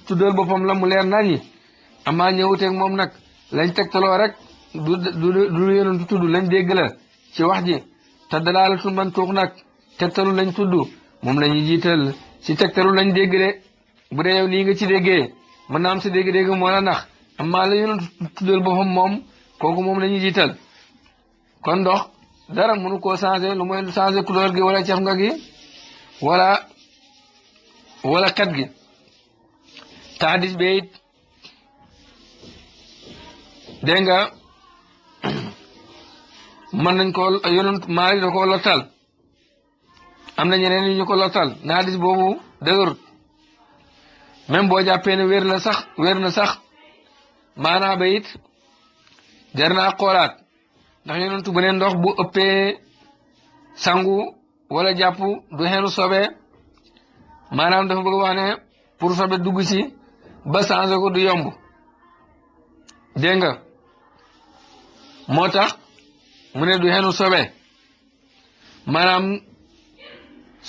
tuddal boppam la mu leer naññi amaa ñëwuteeg moom nag lañ tegtaloo rek du yonent tudd lañ dégg la ci wax ji te dalaalatul man tuux nag tegtalu lañ tudd moom la ñuy jiital ci tegtalu lañ dégg de bu dee yow nii nga ci déggee mën naa am sa dégg-dégg moo la nax amaa la yonent tuddal boppam moom kooku moom la ñuy jiital kon ndox dara mënu koo changé lu mooy changé couleur gi wala caf nga gi wala kat gi te hadis be it dégg nga mën nañ ko yonent Maalik da ko lottal am na ñeneen ñu ko lottal na hadis boobu dëgërut même boo jàppee ne wér na sax maanaa ba it jar naa xoolaat ndax yonentu bu ne ndox bu ëppee sangu wala jàpp du xeenu sobe maanaam dafa bëgg wax ne pour sobe dugg ci ba changé ko du yomb dégg nga moo tax mu ne du xeenu sobe maanaam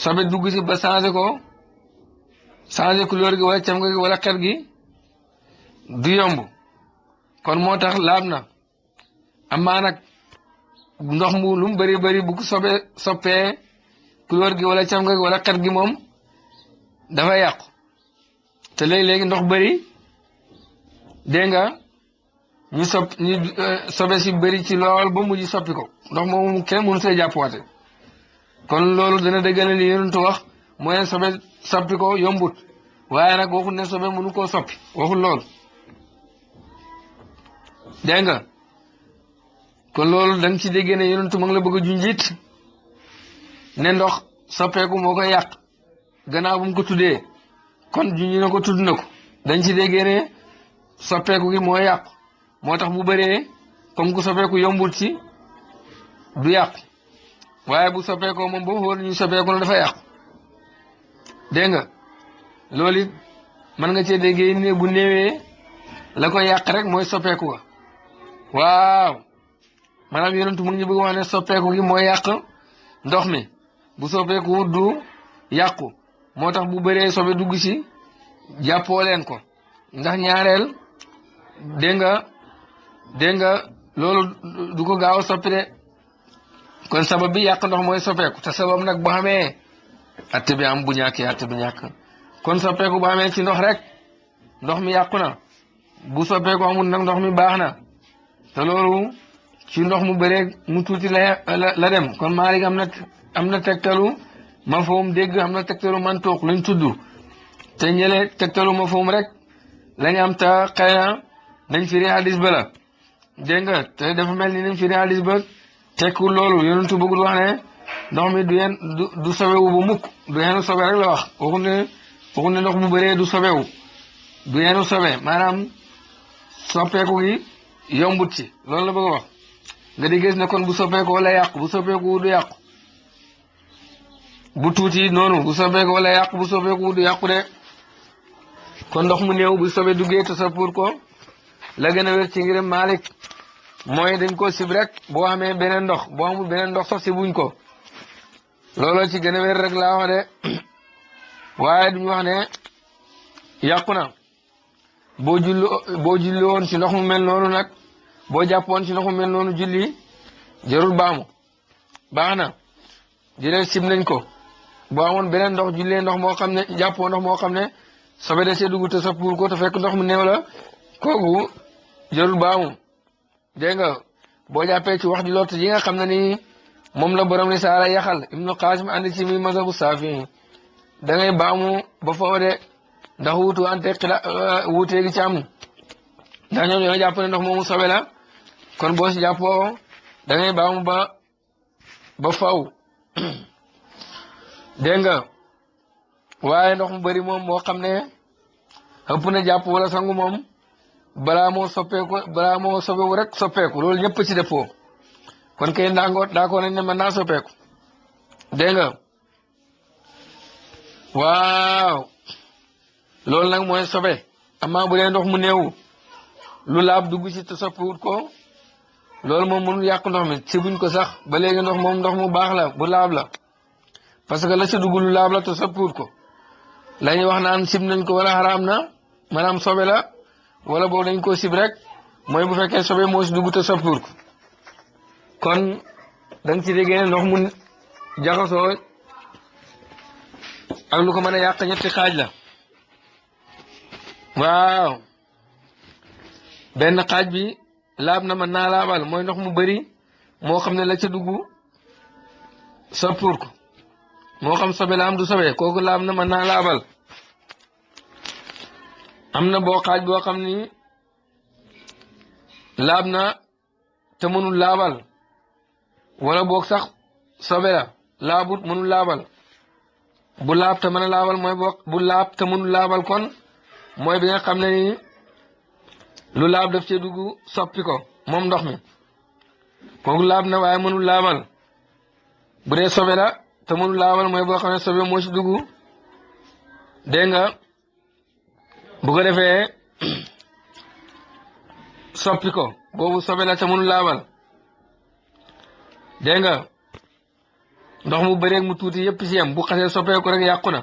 sobe dugg ci ba changé ko changé couleur gi wala cam gi wala xet gi du yomb kon moo tax laab na amaa nag ndox mu lu mu bëri bu ko soppee couleur gi wala cam gi wala xet gi moom dafa yàqu te léegi ndox bëri dégg nga ñu sobe si bëri ci lool ba mujj soppi ko ndox moomu kenn mënu see jàppwaate kon loolu dana dëggal li yonentu wax mooy sobe soppi ko yombut waaye nag waxul ne sobe mënu koo soppi waxul loolu dégg nga kon loolu da nga ci déggee ne yonentu ma ngi la bëgg a junjit ne ndox soppeeku moo koy yàq gannaaw bu mu ko tuddee kon junj na ko tudd na ko dañ ci déggee ne soppeeku gi moo yàqu moo tax bu bëree comme ku soppeeku yombul ci du yàqu waaye bu soppeekoo moom boo xool ñu soppeeku na dafa yàqu dégg nga loolu it mën nga cee déggee ne bu néewee la koy yàq rek mooy soppeeku ga waaw maanaam yonentu mu ngi ñu bëgg wax ne soppeeku gi mooy yàq ndox mi bu soppeeku du yàqu moo tax bu bëree sobe dugg ci jàppoo leen ko ndax ñaareel dégg nga loolu du ko gaaw a soppi de kon sabab bi yàq ndox mooy soppeeku te sabab nag bu xamee atte bi am bu ñàkkee atte bi ñàkk kon soppeeku bu xamee ci ndox rek ndox mi yàqu na bu soppeeku amul nag ndox mi baax na te loolu ci ndox mu bëree mu tuuti la dem kon Maalik am na tegtalu mafhum dégg am na tegtalu mantuq luñ tudd te ñële tegtalu mafhum rek lañ am ta xëy na nañ firi hadis ba la dégg nga te dafa mel ni nañ firi hadis ba tekkul loolu yonentu bëggul wax ne ndox mi du sobewu bu mukk du yenu sobe rek la wax waxul ne ndox mu bëree du sobewu du yenu sobe maanaam soppeeku gi yombut ci loolu la bëgg a wax nga di gis ne kon bu soppeeku wala yàqu bu soppeeku du yàqu bu tuuti noonu bu soppeeku wala yàqu bu soppeeku du yàqu de kon ndox mu néew bu sobe duggee te sa pour ko la gën a wér ci ngiram Malik mooy dañ ko sib rek boo xamee beneen ndox boo amul beneen ndox sax si buñ ko looloo ci gën a wér rek laa wax de waaye duñu wax ne yàqu na boo julli woon ci ndox mu mel noonu nag boo jàppoon ci ndox mu mel noonu julli jarul baamu baax na jëlee sib nañ ko boo amoon beneen ndox jullee ndox moo xam ne jàppoo ndox moo xam ne sobe da see dugg te sa puur ko te fekk ndox mu néew la kooku jarul baamu dégg nga boo jàppee ci wax ji lot yi nga xam ne ni moom la borom ni saara yaxal Ibnu Qaasim andi ci mi mazhabu Saafi da ngay baamu ba foo de ndax wuutee gi ci am ndax ñoom ñoo jàpp ne ndox moomu sobe la kon boo si jàppoo da ngay baamu ba faw dégg nga waaye ndox mu bëri moom moo xam ne ëpp na jàpp wala sangu moom balaa moo soppeeku rek soppeeku loolu ñëpp ci dëppoo kon kay daa ko nañ ne mën naa soppeeku dégg nga waaw loolu nag mooy sobe amaa bu dee ndox mu néew lu laab dugg ci te soppiwut ko loolu moom mënul yàq ndox mi si buñ ko sax ba léegi ndox moom ndox mu baax la bu laab la parce que la ci dugg lu laab la te soppiwut ko la ñuy wax naan sib nañ ko wala xaraam na maanaam sobe la wala boobu dañ koo sib rek mooy bu fekkee sobe moo si dugg te soppiwut ko kon danga ci déggee ne ndox mu jaxasoo ak lu ko mën a yàq ñetti xaaj la waaw benn xaaj bi laab na mën naa laabal mooy ndox mu bari moo xam ne la ca dugg soppiwut ko moo xam sobe la am du sobe kooku laab na mën naa laabal am na boo xaaj boo xam ni laab na te mënul laabal wala boog sax sobe la laabut mënul laabal bu laab te mën a laabal mooy boog bu laab te mënul laabal kon mooy bi nga xam ne ni lu laab daf cee dugg soppi ko moom ndox mi kooku laab na waaye mënul laabal bu dee sobe la te mënul laabal mooy boo xam ne sobe moo ci dugg dégg nga bu ko defee soppi ko boobu sobe la te mënul laabal dégg nga ndox mu bëreeg mu tuuti yëpp ci yem bu xasee soppeeku rek yàqu na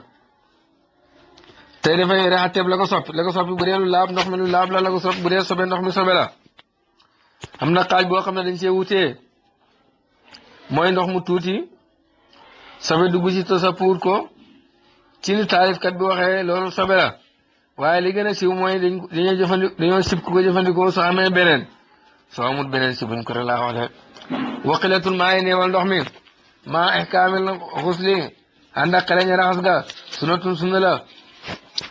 tey dafay yore xatteeb la ko soppi bu dee lu laab ndox mi lu laab la ko soppi bu dee sobe ndox mi sobe la am na xaaj boo xam ne dañ cee wutee mooy ndox mu tuuti sobe dugg ci te soppiwut ko ci li taalifkat bi waxee loolu sobe la waaye li gën a siiw mooy dañoo sib ku ko jëfandikoo soo amee beneen soo amul beneen si buñ ko rek laa wax de waqilatul maa yi néewal ndox mi maa ihkaamil xusli ànd ak xereñ raxas ga sunatun sunna la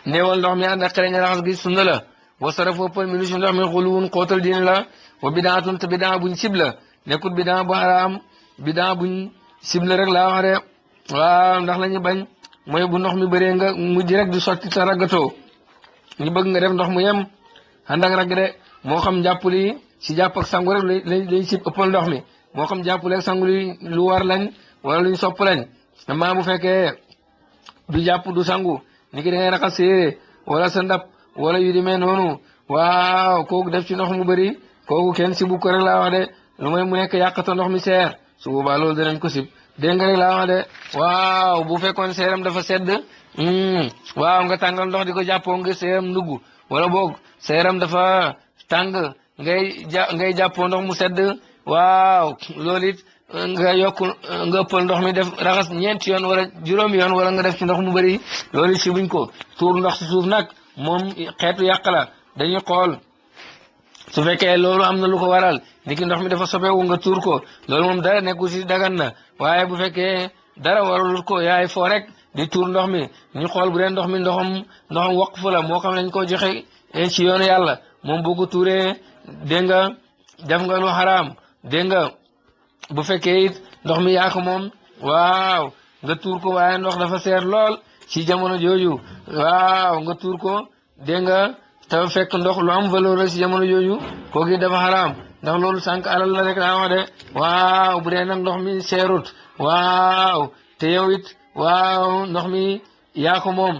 néewal ndox mi ànd ak xereñ raxas gi sunna la wa saraf woppal minu si ndox mi xuluwun xóotal diine la wa bidaatun te bidaa buñ sib la nekkut bidaa bu xaraam bidaa buñ sib la rek laa wax de waaw ndax la ñu bañ mooy bu ndox mi bëree nga mujj rek di sotti te raggatoo ñu bëgg nga def ndox mu yem ànd ak ragg de moo xam jàppuli si jàpp ak sangu rek lañ sib ëppal ndox mi moo xam jàppule ak sangu lu war lañ wala luñ sopp lañ amaa bu fekkee du jàpp du sangu ni ki da ngay raxas séeré wala sa ndab wala yu demee noonu waaw kooku def ci ndox mu bëri kooku kenn sibu ko rek laa wax de lu may mu nekk yàqata ndox mi seer su boobaa loolu danañ ko sib dégg nga rek laa wax de waaw bu fekkoon seeram dafa sedd waaw nga tàngal ndox di ko jàppoo nga seeram ndugg wala boog seeram dafa tàng ngay jàppoo ndox mu sedd waaw loolu it nga yokk nga ëppal ndox mi def raxas ñeenti yoon wala juróomi yoon wala nga def ci ndox mu bëri loolu it si buñ ko tuur ndox si suuf nag moom xeetu yàq la dañuy xool su fekkee loolu am na lu ko waral niki ndox mi dafa sobeewu nga tuur ko loolu moom dara nekku si dagan na waaye bu fekkee dara waralul ko yaay foo rek di tuur ndox mi ñu xool bu dee ndox mi ndoxam waqf la moo xam lañ ko joxe ci yoonu yàlla moom boo ko tuuree dégg nga def nga lu xaraam dégg nga bu fekkee it ndox mi yaa ko moom waaw nga tuur ko waaye ndox dafa seer lool ci jamono jooju waaw nga tuur ko dégg nga te fekk ndox lu am valeur la ci jamono jooju kooku dafa xaraam ndax loolu sànq alal la rek laa wax de waaw bu dee nag ndox mi seerut waaw te yow it waaw ndox mi yaa ko moom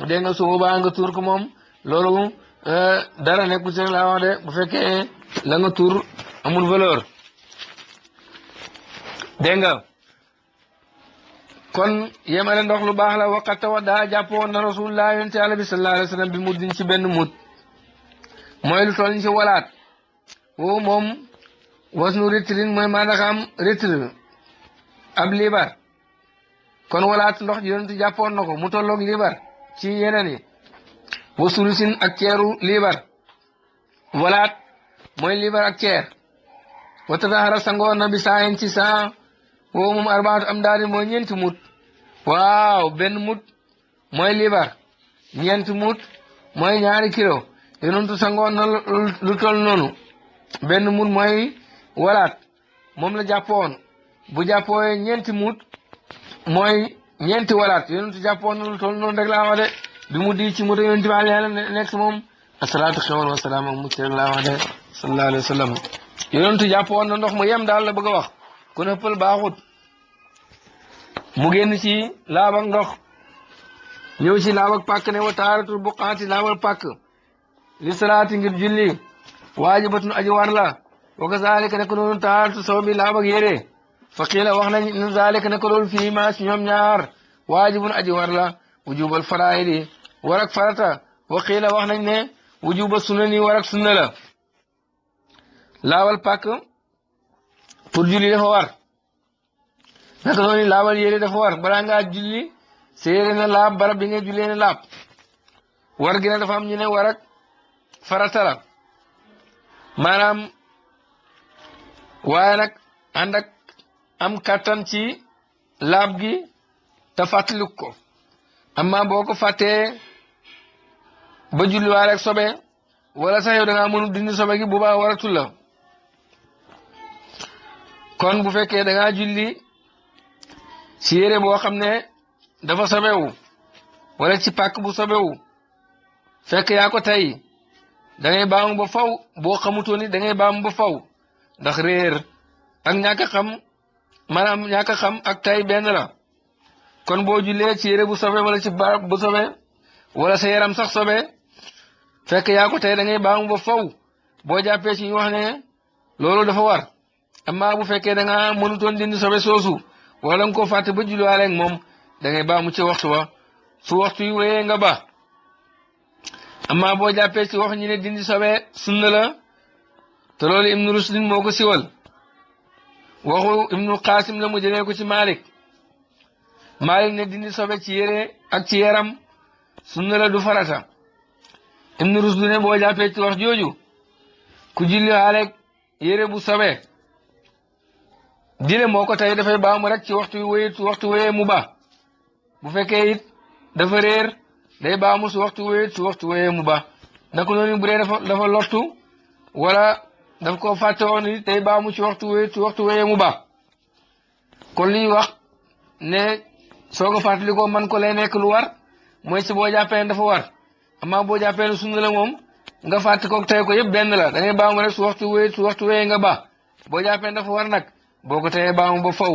dégg nga su boobaa nga tuur ko moom loolu dara nekkul ci rek laa wax de bu fekkee la nga tuur amul valeur dégg nga kon yemale ndox lu baax la waqat wa daa jàppoon na rasulullah yonent Yàlla bi sallallahu alayhi wa sallam bi muddin ci benn mut mooy lu toll ni ci walaat woo moom wasnu ritrin mooy maanaam ritre ab liibar kon walaat ndox yonent jàppoon na ko mu tolloog liibar ci yeneen yi wasulusin ak ceeru liibar walaat mooy liibar ak ceer wa tatahara sangoon na bi saayin ci saa woo moom arbaatu am daal mooy ñeenti mut waaw benn mut mooy liibar ñeenti mut mooy 2 kilo yonentu sangoon na lu toll noonu benn mut mooy walaat moom la jàppoon bu jàppoo ñeenti mut mooy ñeenti walaat yonentu jàppoon na lu toll noonu rek laa wax de bi mu di ci mut yonent bi yàlla nekk moom asalaatu xewal wasalaam ak mucc rek laa wax de sallallahu alayhi wa sallam yonentu jàppoon na ndox mu yem daal la bëgg a wax kon ëppal baaxut mu génn ci laab ak ndox ñëw ci laab ak pàkk ne wa taaratul buqaati laabal pàkk li salaati ngir julli waajibatun aji war la wa kazalika nekk noonu taaratu saw bi laab ak yére fa qiila wax nañ in zalika nekk loolu fii ma si ñoom ñaar waajibun aji war la wujubal faraayidi war ak farata wa qiila wax nañ ne wujuba sunani war ak sunna la laabal pàkk pour julli dafa war naka noonu laabal yére dafa war balaa ngaa julli sa yére na laab barab bi nga jullee na laab war gi na dafa am ñu ne war ak farata la maanaam waaye nag ànd ak am kattan ci laab gi te fàttaliku ko amma boo ko fàttee ba julli waa rek sobe wala sax yow da ngaa mënu dindi sobe gi bu baax waratul la kon bu fekkee da ngaa julli si yére boo xam ne dafa sobewu wala ci pàkk bu sobewu fekk yaa ko tey da ngay baamu ba faw boo xamutoon ni da ngay baamu ba faw ndax réer ak ñàkk a xam maanaam ñàkk a xam ak tay benn la kon boo jullee ci yére bu sobe wala ci barab bu sobe wala sa yaram sax sobe fekk yaa ko tey da ngay baamu ba faw boo jàppee ci ñu wax ne loolu dafa war amma bu fekkee da nga mënutoon dindi sobe soosu wala nga koo fàtte ba julliwaale ak moom da ngay baamu ci waxtu wa su waxtu yi wéyee nga ba amma boo jàppee ci wax ñi ne dindi sobe sunna la te loolu ibnu rusdin moo ko siwal waxu ibnu qasim la mu jëlee ko ci malik ne dindi sobe ci yére ak ci yaram sunna la du farata ibnu rusdin ne boo jàppee ci wax jooju ku julli waale yére bu sobe dile moo ko tey dafay baamu rek ci waxtu wéyee mu ba bu fekkee it dafa réer day baamu su waxtu wéyee mu ba naka noonu bu dee dafa lottu wala daf ko fàtte woon it day baamu ci waxtu wéyee mu ba kon liy wax ne soo ko fàttali ko man ko lay nekk lu war mooy ci boo jàppee dafa war amma boo jàppee sunna la moom nga fàtte ko tey ko yëpp benn la da ngay baamu rek su waxtu wéyee nga ba boo jàppee dafa war nag boo ko teyee baamu ba faw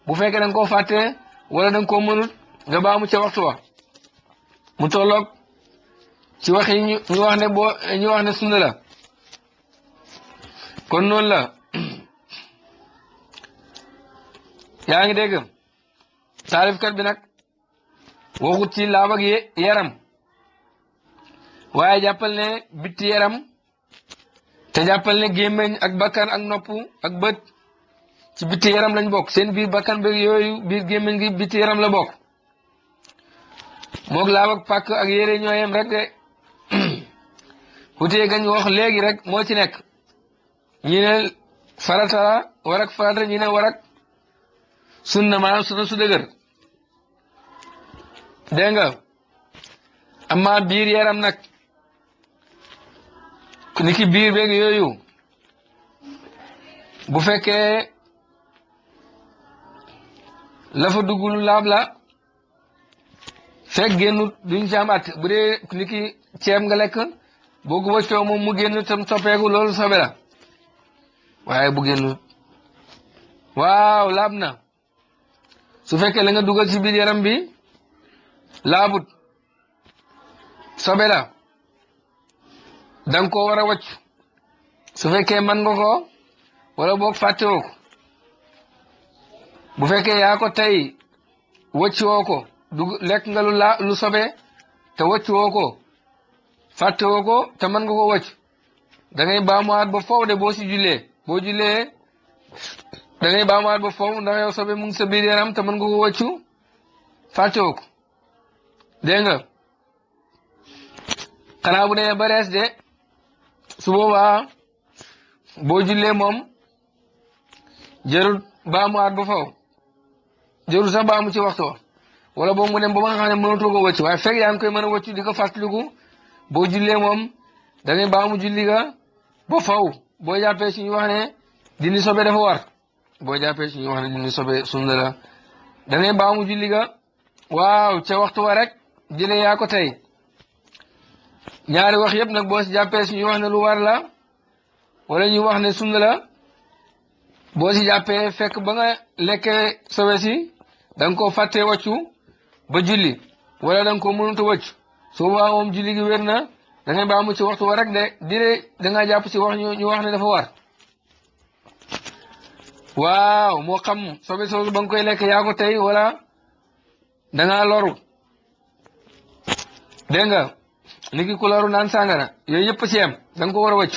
bu fekkee da nga koo fàttee wala da nga koo mënut nga baamu ca waxtu wa mu tolloog ci wax yi ñu wax ne sunna la kon noonu la yaa ngi dégg taarifkat bi nag waxut ci laab ak yaram waaye jàppal ne bitti yaram te jàppal ne gémmeñ ak bakkan ak nopp ak bët ci bitti yaram lañ bokk seen biir bakkan beeg yooyu biir gémmeñ gi bitti yaram la bokk moog laab ak pàkk ak yére ñooyem rek de wutee gañ wax léegi rek moo ci nekk ñi ne farata la war ak farata ñi ne war ak sunna maanaam sunna su dëgër dégg nga amma biir yaram nag ni ki biir beeg yooyu bu fekkee la fa dugg lu laab la fekk génnut duñ ci am at bu dee ni ki ceeb nga lekk boo ko wëccoo moom mu génn tam soppeeku loolu sobe la waaye bu génnut waaw laab na su fekkee la nga dugal ci biir yaram bi laabut sobe la danga ko war a wàcc su fekkee man nga ko wala boog fàttewoo ko bu fekkee yaa ko tey wàcc woo ko lekk nga lu sobe te wàcc woo ko fàttewoo ko te mën nga ko wàcc da ngay baamuwaat ba foofu de boo jullee da ngay baamuwaat ba foofu ndax yow sobe mu ngi sa biir yaram te mën nga ko wàccu fàttewoo ko dégg nga xanaa bu demee ba rees de su boobaa boo jullee moom jarul baamuwaat ba faw jarul sax baamu ci waxtu wala boobu mu dem ba nga xam ne mënatoo ko wàcc waaye fekk yaa ngi koy mën a wàccu di ko fàttaliku boo jullee moom da ngay baamu julli ga ba faw boo jàppee suñu wax ne dindi sobe dafa war boo jàppee suñu wax ne dindi sobe sunna la da ngay baamu julli ga waaw ca waxtu wa rek jëlee yaa ko tey ñaari wax yëpp nag boo si jàppee suñu wax ne lu war la wala ñu wax ne sunna la boo si jàppee fekk ba nga lekkee sobe si da nga koo fàttee wàccu ba julli wala da nga ko mënut a wëcc su boobaa moom julli gi wér na da ngay baamu ci waxtu wa rek de dire da ngaa jàpp ci wax ñu wax ne dafa war waaw moo xam sobe soosu ba nga koy lekk yaa ko tey wala da ngaa loru dégg nga ni ki ku loru naan sàngara yooyu yëpp ci yem da nga ko war a wëcc